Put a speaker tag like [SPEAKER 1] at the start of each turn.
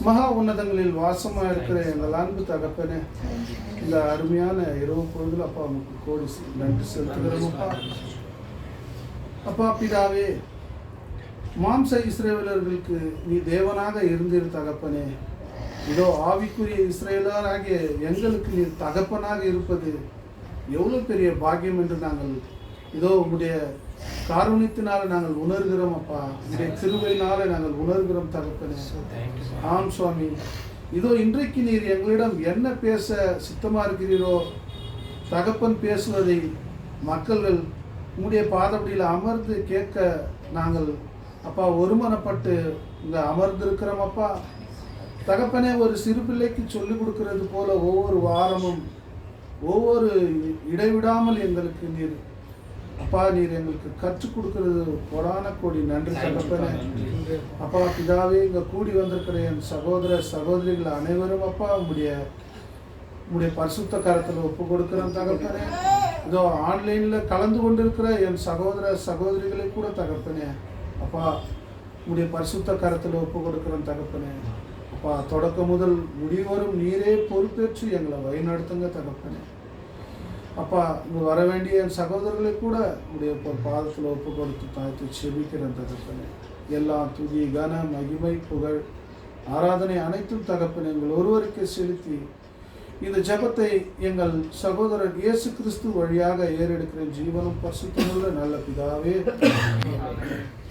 [SPEAKER 1] மகா உன்னதங்களில் வாசமாக இருக்கிற எங்கள் அன்பு தகப்பனே, இந்த அருமையான இரவு பொழுதுல அப்பா உங்களுக்கு கோடி நன்றி செலுத்துகிறோம் அப்பா. அப்பா பிதாவே, மாம்ச இஸ்ரவேலர்களுக்கு நீ தேவனாக இருந்திரு தகப்பனே. இதோ ஆவிக்குரிய இஸ்ரவேலராகிய எங்களுக்கு நீ தகப்பனாக இருப்பது எவ்வளோ பெரிய பாக்கியம் என்று நாங்கள் இதோ உங்களுடைய காருண்யத்தினால நாங்கள் உணர்கிறோம் அப்பா. உங்களுடைய கிருபையினால நாங்கள் உணர்கிறோம் தகப்பனே. ஆம் சுவாமி, இதோ இன்றைக்கு நீர் எங்களிடம் என்ன பேச சித்தமாக இருக்கிறீரோ, தகப்பன் பேசுவதை மக்கள்கள் உங்களுடைய பாதப்படியில் அமர்ந்து கேட்க நாங்கள் அப்பா ஒருமனப்பட்டு இங்கே அமர்ந்திருக்கிறோம் அப்பா. தகப்பனே, ஒரு சிறு பிள்ளைக்கு சொல்லிக் கொடுக்கிறது போல ஒவ்வொரு வாரமும் ஒவ்வொரு இடைவிடாமல் எங்களுக்கு நீர் அப்பா நீர் எங்களுக்கு கற்றுக் கொடுக்கிறது கோடான கோடி நன்றி தகப்பனே. அப்பா பிதாவே, இங்கே கூடி வந்திருக்கிற என் சகோதர சகோதரிகள் அனைவரும் அப்பா உங்களுடைய பரிசுத்த கரத்தில் ஒப்பு கொடுக்கிறோம் தகப்பனே. இதோ ஆன்லைனில் கலந்து கொண்டிருக்கிற என் சகோதர சகோதரிகளை கூட தகப்பனே அப்பா உங்களுடைய பரிசுத்த கரத்தில் ஒப்பு கொடுக்கிறோம் தகப்பனே. அப்பா தொடக்கம் முதல் முடிவரும் நீரே பொறுப்பேற்று எங்களை வழிநடத்துங்க தகப்பனே. அப்பா இங்கே வர வேண்டிய என் சகோதரர்களை கூட உடைய பாதத்தில் ஒப்பு கொடுத்து தாழ்த்து செபிக்கிறேன் தகப்பனே. எல்லா துதி கன மகிமை புகழ் ஆராதனை அனைத்தும் தகப்பனே எங்கள் ஒருவருக்கு செலுத்தி இந்த ஜெபத்தை எங்கள் சகோதரர் இயேசு கிறிஸ்து வழியாக ஏறெடுக்கிற ஜீவனும் பரிசுத்தமுள்ள நல்ல பிதாவே.